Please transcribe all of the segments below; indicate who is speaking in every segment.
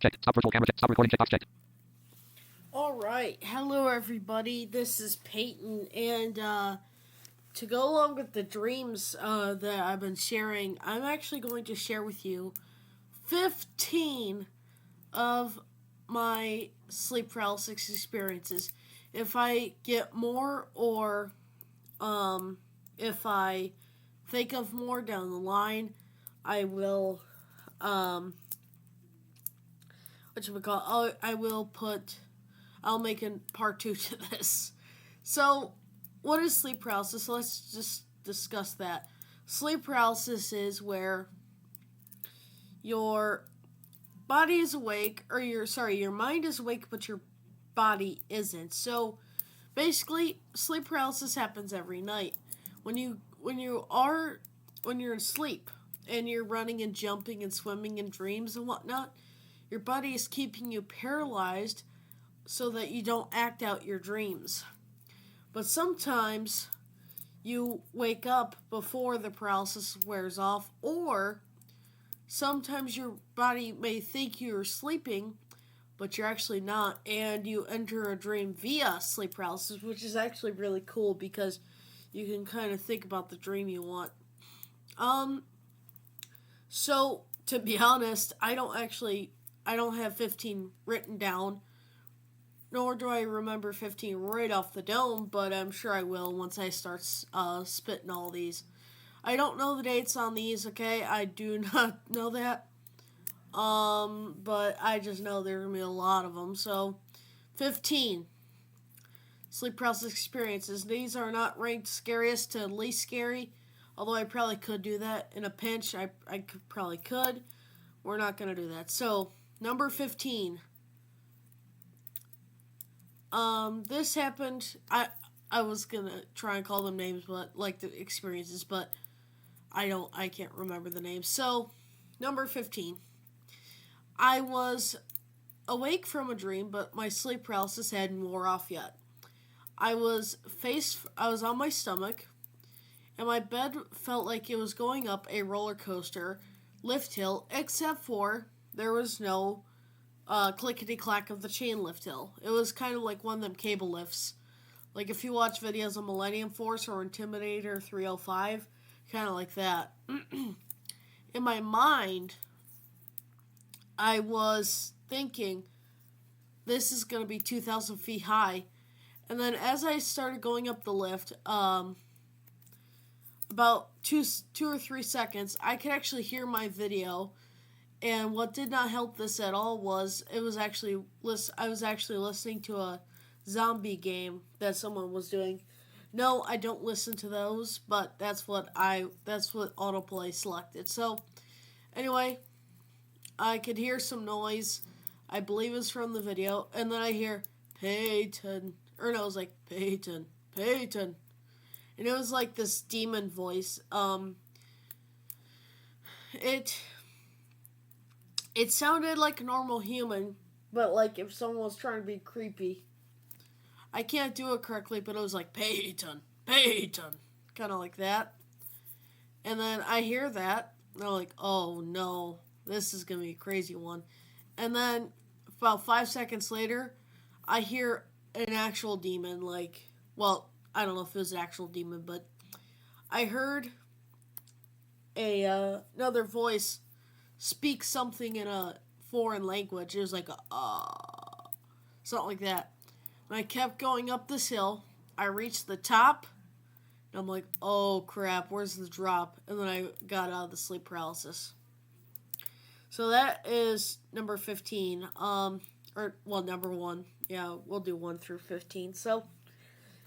Speaker 1: checked. Stop virtual camera checked. Stop recording checkbox checked.
Speaker 2: Alright, hello everybody, this is Peyton, and to go along with the dreams that I've been sharing, I'm actually going to share with you 15 of my sleep paralysis experiences. If I get more or if I think of more down the line, I will I'll make a part 2 to this. So, what is sleep paralysis? So let's just discuss that. Sleep paralysis is where your body is awake, or your mind is awake, but your body isn't. So, basically, sleep paralysis happens every night. When you're in sleep and you're running and jumping and swimming in dreams and whatnot, your body is keeping you paralyzed so that you don't act out your dreams. But sometimes you wake up before the paralysis wears off, or sometimes your body may think you're sleeping, but you're actually not, and you enter a dream via sleep paralysis, which is actually really cool because you can kind of think about the dream you want. So to be honest, I don't have 15 written down, nor do I remember 15 right off the dome, but I'm sure I will once I start spitting all these. I don't know the dates on these, okay? I do not know that. But I just know there's going to be a lot of them. So, 15 sleep paralysis experiences. These are not ranked scariest to least scary, although I probably could do that in a pinch. I probably could. We're not going to do that. So, number 15. This happened. I was gonna try and call them names, but like the experiences, but I can't remember the names. So, number 15. I was awake from a dream, but my sleep paralysis hadn't wore off yet. I was on my stomach, and my bed felt like it was going up a roller coaster lift hill, except for there was no clickety-clack of the chain lift hill. It was kind of like one of them cable lifts. Like if you watch videos of Millennium Force or Intimidator 305, kind of like that. In my mind, I was thinking, this is going to be 2,000 feet high. And then as I started going up the lift, about two or 3 seconds, I could actually hear my video. And what did not help this at all was I was actually listening to a zombie game that someone was doing. No, I don't listen to those, but that's what autoplay selected. So, anyway, I could hear some noise. I believe it's from the video, and then I hear Peyton, or no, it was like Peyton, and it was like this demon voice. It sounded like a normal human, but like if someone was trying to be creepy. I can't do it correctly, but it was like, Peyton, kind of like that. And then I hear that, and I'm like, oh no, this is going to be a crazy one. And then about 5 seconds later, I hear an actual demon, well, I don't know if it was an actual demon, but I heard another voice speak something in a foreign language. It was like something like that. And I kept going up this hill. I reached the top, and I'm like, oh crap, where's the drop? And then I got out of the sleep paralysis. So that is number 15. Number 1. Yeah, we'll do 1 through 15. So,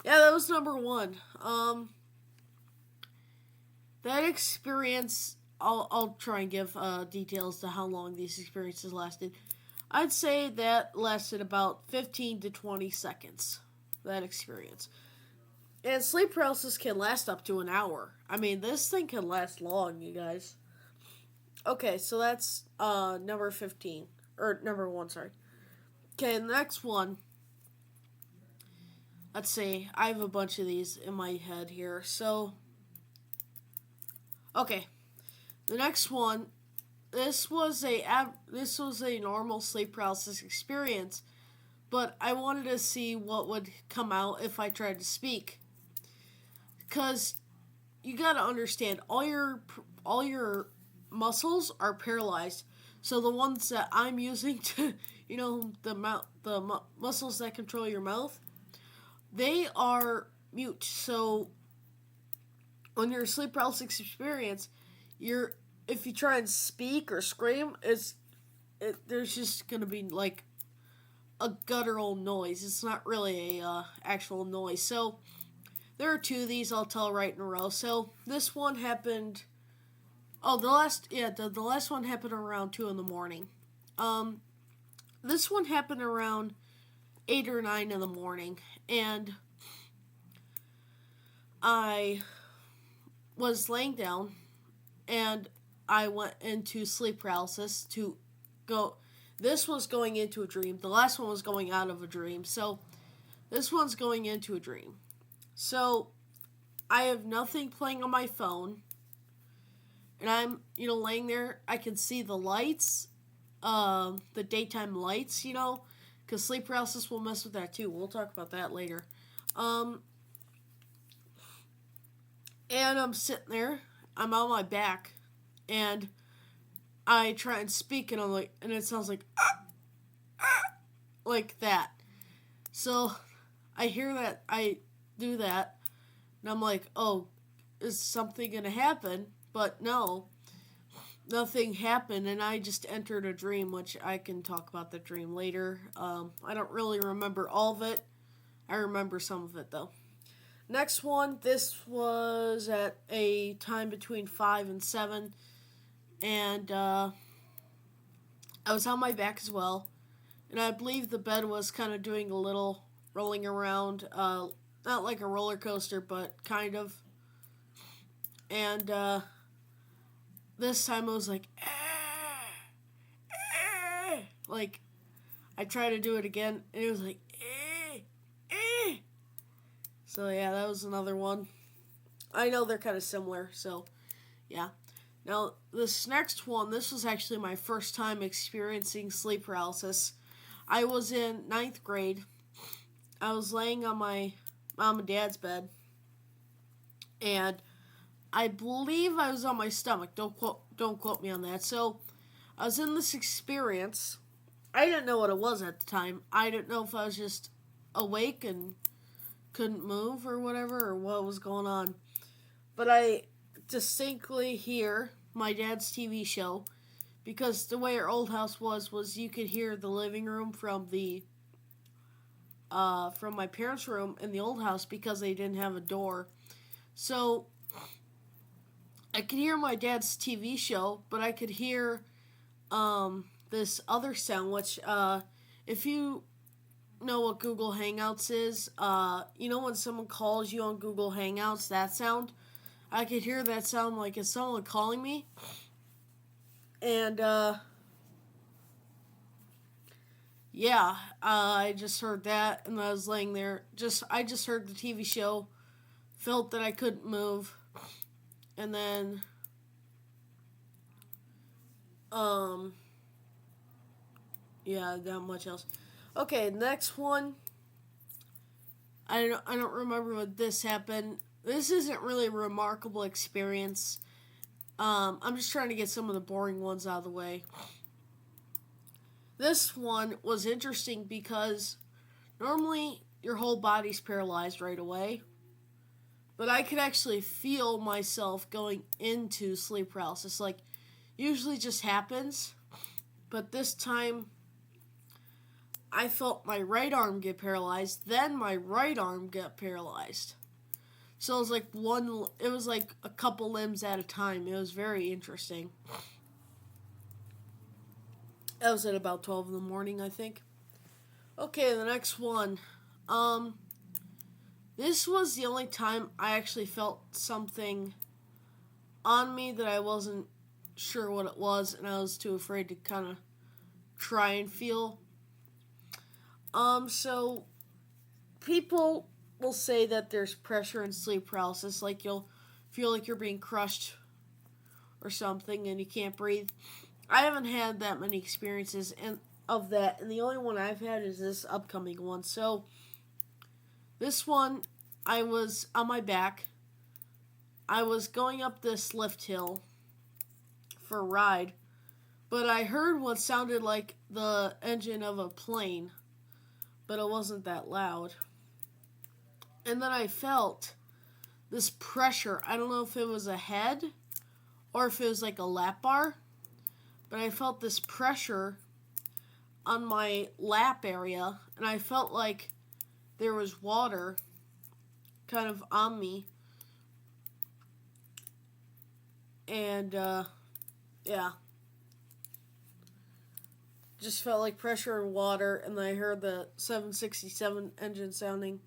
Speaker 2: yeah, that was number 1. That experience, I'll try and give details to how long these experiences lasted. I'd say that lasted about 15 to 20 seconds, that experience. And sleep paralysis can last up to an hour. I mean, this thing can last long, you guys. Okay, so that's number 15. Or number 1, sorry. Okay, the next one. Let's see. I have a bunch of these in my head here. So, okay. The next one this was a normal sleep paralysis experience, but I wanted to see what would come out if I tried to speak. Cuz you got to understand all your muscles are paralyzed. So the ones that I'm using to, muscles that control your mouth, they are mute. So when you're a sleep paralysis experience, you're if you try and speak or scream, there's just gonna be like a guttural noise. It's not really a actual noise. So there are two of these I'll tell right in a row. So this one happened. Oh, the last one happened around 2 in the morning. This one happened around 8 or 9 in the morning, and I was laying down, and I went into sleep paralysis to go. This was going into a dream. The last one was going out of a dream. So this one's going into a dream. So I have nothing playing on my phone. And I'm, laying there. I can see the lights, the daytime lights, because sleep paralysis will mess with that too. We'll talk about that later. And I'm sitting there. I'm on my back, and I try and speak, and and it sounds like that. So I hear that, I do that, and I'm like, oh, is something gonna happen? But no, nothing happened, and I just entered a dream, which I can talk about the dream later. I don't really remember all of it. I remember some of it, though. Next one, this was at a time between 5 and 7, and I was on my back as well, and I believe the bed was kind of doing a little rolling around, not like a roller coaster, but kind of, and this time I was like, like, I tried to do it again, and it was like, So yeah, that was another one. I know they're kind of similar, so yeah. Now, this next one, this was actually my first time experiencing sleep paralysis. I was in 9th grade. I was laying on my mom and dad's bed, and I believe I was on my stomach. Don't quote me on that. So I was in this experience. I didn't know what it was at the time. I didn't know if I was just awake and couldn't move or whatever, or what was going on. But I distinctly hear my dad's TV show, because the way our old house was you could hear the living room from my parents' room in the old house, because they didn't have a door. So I could hear my dad's TV show, but I could hear this other sound, which if you know what Google Hangouts is, when someone calls you on Google Hangouts, that sound, I could hear that sound like it's someone calling me. And I just heard that, and I was laying there. I just heard the TV show, felt that I couldn't move, and then not much else. Okay, next one. I don't remember what this happened. This isn't really a remarkable experience. I'm just trying to get some of the boring ones out of the way. This one was interesting because normally your whole body's paralyzed right away, but I could actually feel myself going into sleep paralysis. Like, usually just happens, but this time I felt my right arm get paralyzed, then my right arm got paralyzed. So it was like a couple limbs at a time. It was very interesting. That was at about 12 in the morning, I think. Okay, the next one. This was the only time I actually felt something on me that I wasn't sure what it was, and I was too afraid to kind of try and feel. So people will say that there's pressure in sleep paralysis, like you'll feel like you're being crushed or something and you can't breathe. I haven't had that many experiences of that, and the only one I've had is this upcoming one. So this one, I was on my back. I was going up this lift hill for a ride, but I heard what sounded like the engine of a plane, but it wasn't that loud. And then I felt this pressure. I don't know if it was a head or if it was like a lap bar, but I felt this pressure on my lap area, and I felt like there was water kind of on me. And, yeah. Just felt like pressure and water, and then I heard the 767 engine sounding.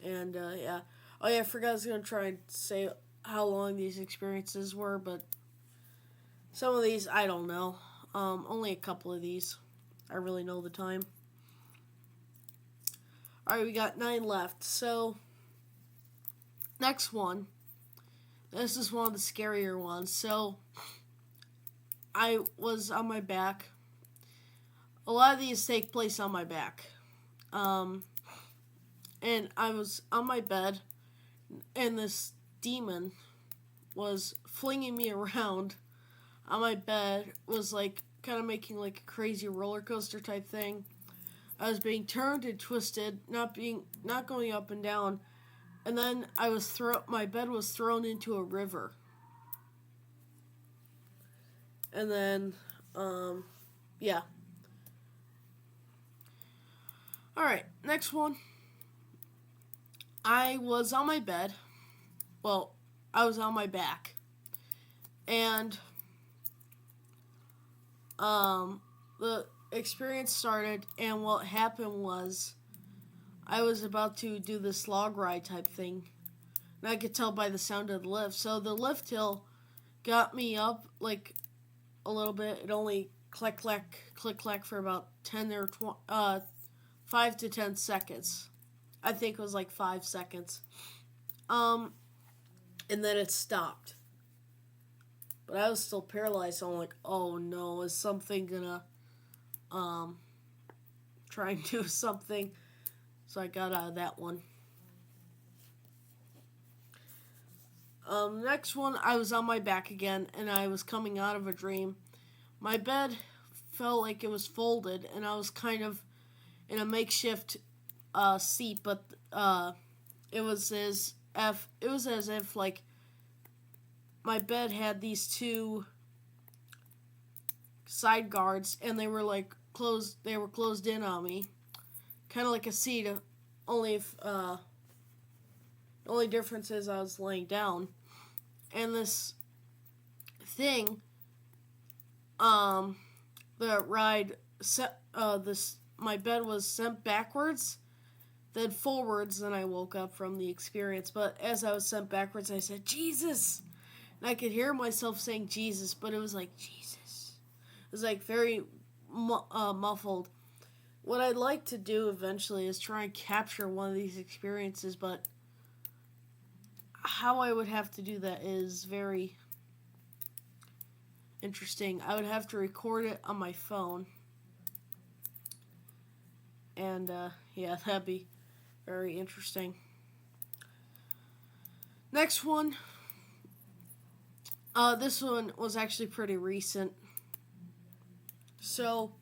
Speaker 2: And, yeah. Oh, yeah, I forgot I was going to try and say how long these experiences were, but some of these, I don't know. Only a couple of these. I really know the time. Alright, we got 9 left. So, next one. This is one of the scarier ones. So, I was on my back. A lot of these take place on my back. And I was on my bed, and this demon was flinging me around on my bed, was like kind of making like a crazy roller coaster type thing. I was being turned and twisted, not going up and down, and then my bed was thrown into a river. And then, yeah. Alright, next one. I was on my bed. Well, I was on my back. And, the experience started, and what happened was I was about to do this log ride type thing. And I could tell by the sound of the lift. So the lift hill got me up, like, a little bit. It only click, clack for about 10 or 5 to 10 seconds. I think it was like 5 seconds. And then it stopped. But I was still paralyzed, so I'm like, oh no, is something gonna try and do something? So I got out of that one. Next one, I was on my back again, and I was coming out of a dream. My bed felt like it was folded, and I was kind of in a makeshift seat, but it was as if like my bed had these 2 side guards, and they were like closed. They were closed in on me, kind of like a seat. Only if the only difference is I was laying down, and this thing, the ride my bed was sent backwards, then forwards, then I woke up from the experience. But as I was sent backwards, I said, Jesus! And I could hear myself saying Jesus, but it was like, Jesus. It was like very muffled. What I'd like to do eventually is try and capture one of these experiences, but how I would have to do that is very interesting. I would have to record it on my phone. And, yeah, that'd be very interesting. Next one. This one was actually pretty recent. So,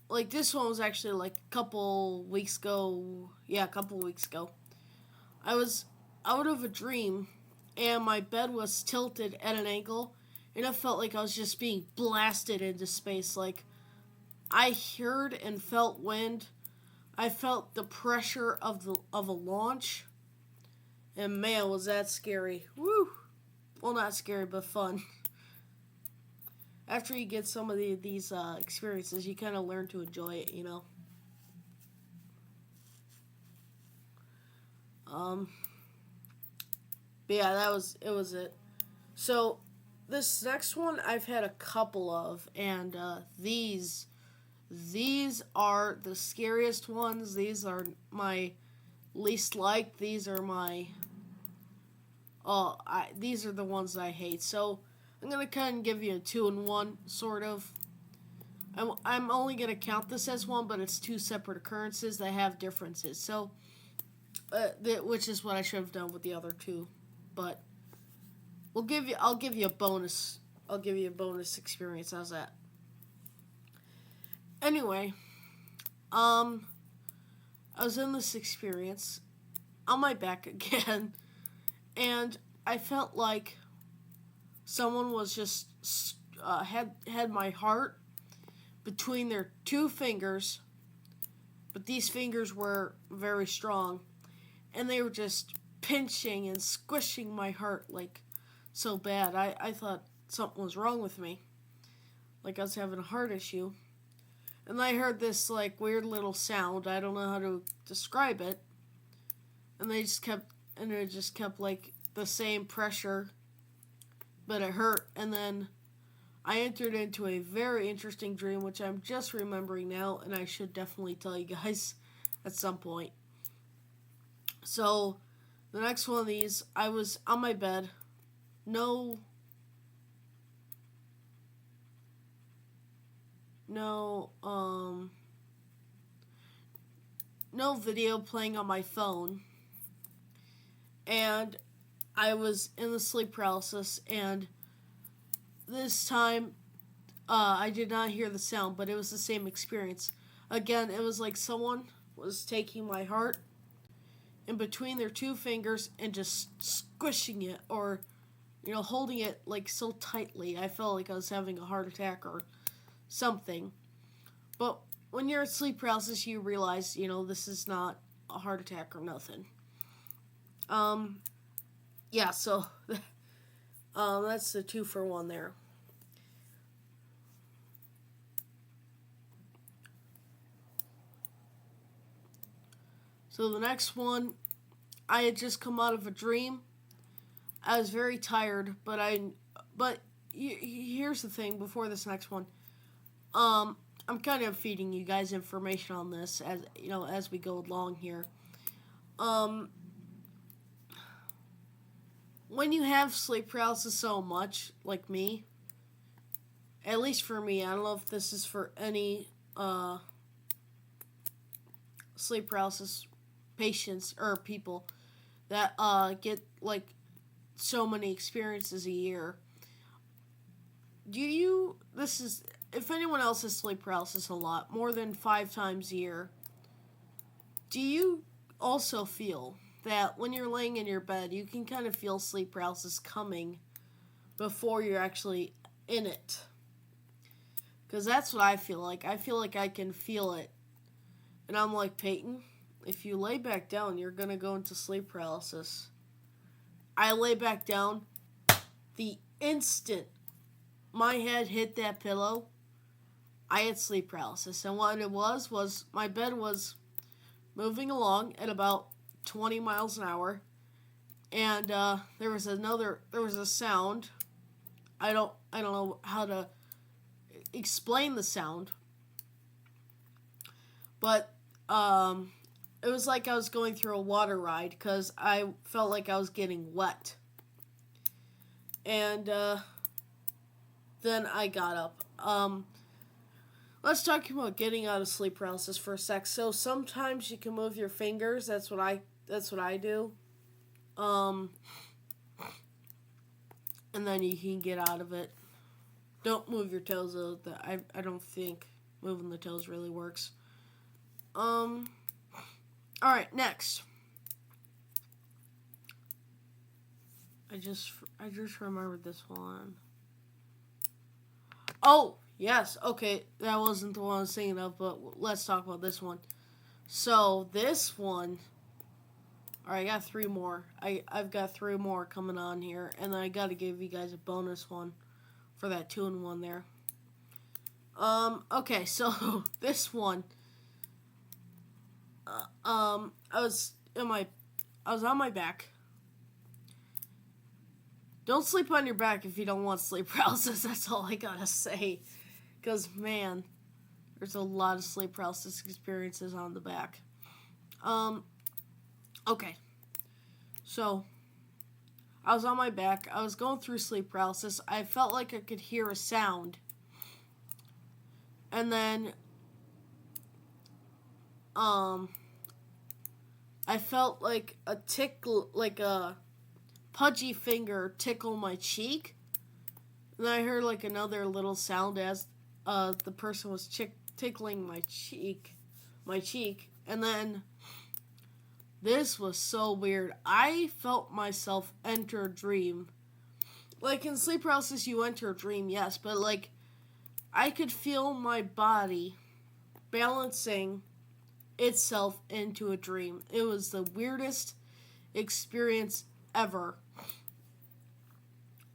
Speaker 2: like, this one was actually, like, a couple weeks ago. Yeah, a couple weeks ago. I was out of a dream, and my bed was tilted at an angle, and it felt like I was just being blasted into space. Like, I heard and felt wind. I felt the pressure of a launch. And man, was that scary. Woo! Well, not scary, but fun. After you get some of these experiences, you kind of learn to enjoy it, you know. But yeah, it was it. So, this next one I've had a couple of, and these are the scariest ones. These are my least liked. These are my these are the ones I hate. So I'm gonna kind of give you a 2-in-1 sort of. I'm only gonna count this as one, but it's two separate occurrences that have differences. So, which is what I should have done with the other two, but I'll give you a bonus. I'll give you a bonus experience. How's that? Anyway, I was in this experience on my back again, and I felt like someone was just had my heart between their two fingers, but these fingers were very strong, and they were just pinching and squishing my heart like so bad. I thought something was wrong with me, like I was having a heart issue. And I heard this like weird little sound. I don't know how to describe it. And it just kept like the same pressure, but it hurt. And then I entered into a very interesting dream, which I'm just remembering now, and I should definitely tell you guys at some point. So, the next one of these, I was on my bed. No video playing on my phone, and I was in the sleep paralysis, and this time I did not hear the sound, but it was the same experience. Again, it was like someone was taking my heart in between their two fingers and just squishing it, or holding it like so tightly. I felt like I was having a heart attack or something. But when you're in sleep paralysis, you realize, this is not a heart attack or nothing. Yeah, so that's the 2-for-1 there. So the next one, I had just come out of a dream. I was very tired, but here's the thing before this next one. I'm kind of feeding you guys information on this as we go along here. When you have sleep paralysis so much, like me, at least for me, I don't know if this is for any sleep paralysis patients or people that get like so many experiences a year. If anyone else has sleep paralysis a lot, more than 5 times a year, do you also feel that when you're laying in your bed, you can kind of feel sleep paralysis coming before you're actually in it? Because that's what I feel like. I feel like I can feel it. And I'm like, Peyton, if you lay back down, you're going to go into sleep paralysis. I lay back down. The instant my head hit that pillow, I had sleep paralysis. And what it was my bed was moving along at about 20 miles an hour. And there was a sound. I don't know how to explain the sound. But it was like I was going through a water ride because I felt like I was getting wet. And then I got up. Let's talk about getting out of sleep paralysis for a sec. So sometimes you can move your fingers. That's what I do. And then you can get out of it. Don't move your toes though. I don't think moving the toes really works. Alright, next. I just remembered this one. Oh, yes, okay, that wasn't the one I was thinking of, but let's talk about this one. So, this one, alright, I got 3 more. I've got 3 more coming on here, and then I gotta give you guys a bonus one for that 2-in-1 there. Okay, so, this one, I was on my back. Don't sleep on your back if you don't want sleep paralysis. That's all I gotta say. Because, man, there's a lot of sleep paralysis experiences on the back. Okay. So, I was on my back. I was going through sleep paralysis. I felt like I could hear a sound. And then, I felt like a tickle, like a pudgy finger tickle my cheek. And I heard like another little sound as the person was tickling my cheek. And then this was so weird. I felt myself enter a dream. Like in sleep paralysis, you enter a dream, yes, but like I could feel my body balancing itself into a dream. It was the weirdest experience ever.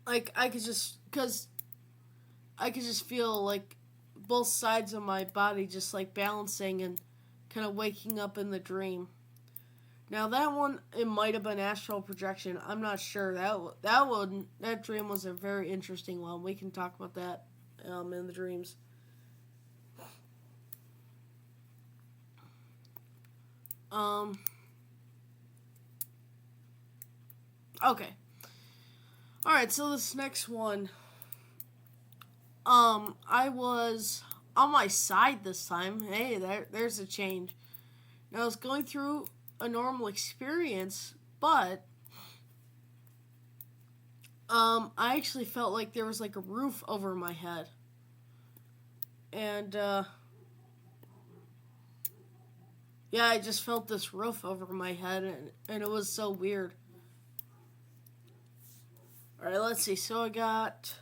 Speaker 2: Like I could just feel like both sides of my body just like balancing and kind of waking up in the dream. Now that one, it might have been astral projection. I'm not sure. That dream was a very interesting one. We can talk about that in the dreams. Okay. Alright, so this next one. I was on my side this time. Hey, there's a change. Now I was going through a normal experience, but I actually felt like there was like a roof over my head. And yeah, I just felt this roof over my head, and it was so weird. Alright, let's see. So I got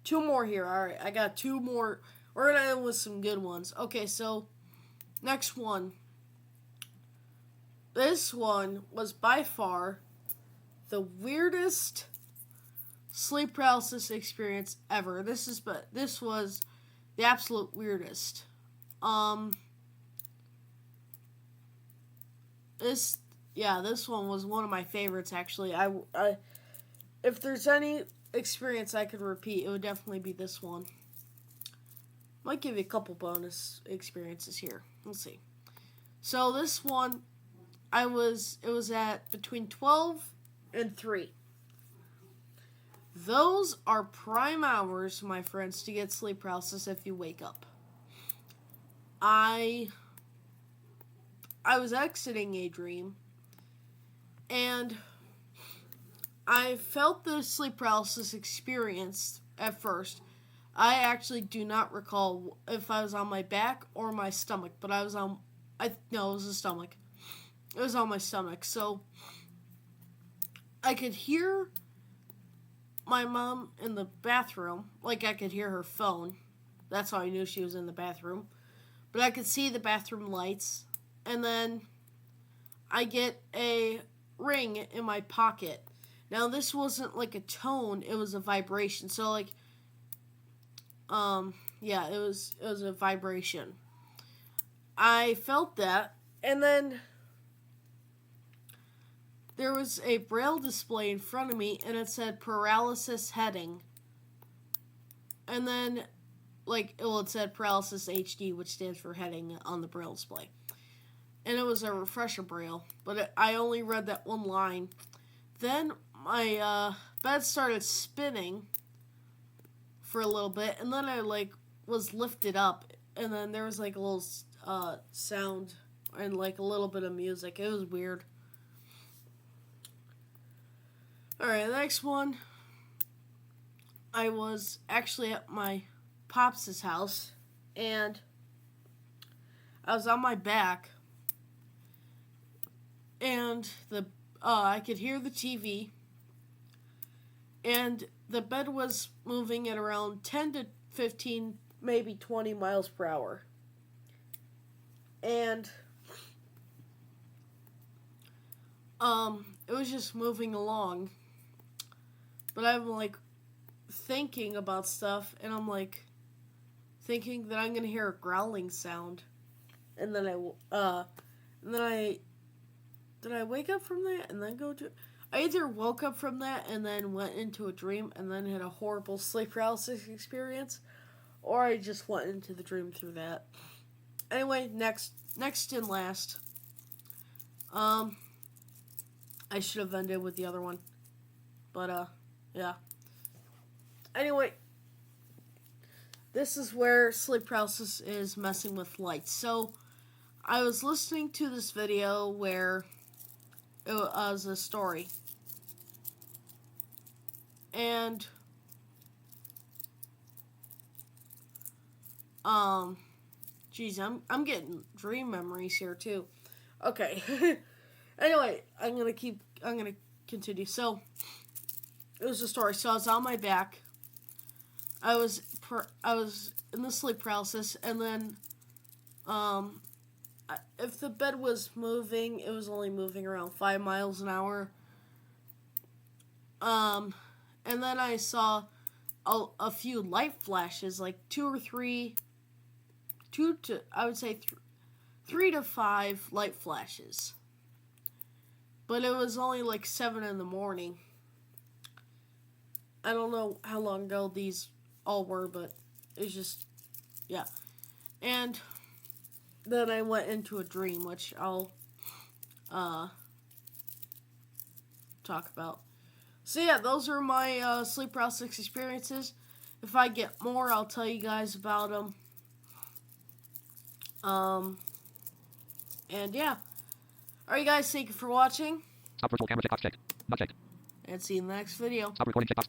Speaker 2: 2 more here. Alright, I got 2 more. We're going to end with some good ones. Okay, so next one. This one was by far the weirdest sleep paralysis experience ever. This was the absolute weirdest. This one was one of my favorites actually. I if there's any experience I could repeat, it would definitely be this one. Might give you a couple bonus experiences here. Let's see. So this one, it was at between 12 and 3. Those are prime hours, my friends, to get sleep paralysis if you wake up. I was exiting a dream, and I felt the sleep paralysis experience at first. I actually do not recall if I was on my back or my stomach, but it was the stomach. It was on my stomach. So I could hear my mom in the bathroom, like I could hear her phone. That's how I knew she was in the bathroom. But I could see the bathroom lights, and then I get a ring in my pocket. Now this wasn't like a tone, it was a vibration. So like it was a vibration. I felt that, and then there was a braille display in front of me, and it said paralysis heading. And then it said paralysis HD, which stands for heading on the braille display. And it was a refresher braille, but I only read that one line. Then my bed started spinning for a little bit, and then I was lifted up, and then there was a little sound and a little bit of music. It was weird. Alright, the next one. I was actually at my pops' house, and I was on my back, and I could hear the TV, and the bed was moving at around 10 to 15, maybe 20 miles per hour. And it was just moving along. But I'm thinking about stuff, and I'm thinking that I'm gonna hear a growling sound. And then did I wake up from that and then go to... I either woke up from that and then went into a dream and then had a horrible sleep paralysis experience, or I just went into the dream through that. Anyway, next and last. I should have ended with the other one. But, yeah. Anyway, this is where sleep paralysis is messing with lights. So, I was listening to this video where it was a story. And, geez, I'm getting dream memories here, too. Okay. Anyway, I'm gonna continue. So, it was a story. So I was on my back. I was in the sleep paralysis, and then, if the bed was moving, it was only moving around 5 miles an hour. And then I saw a few light flashes, like 3 to 5 light flashes. But it was only like 7 in the morning. I don't know how long ago these all were, but it's just, yeah. And then I went into a dream, which I'll talk about. So yeah, those are my sleep paralysis experiences. If I get more, I'll tell you guys about them. And yeah. Alright guys, thank you for watching.
Speaker 1: Stop virtual camera checkbox checked. Not checked.
Speaker 2: And see you in the next video.
Speaker 1: Stop recording checkbox.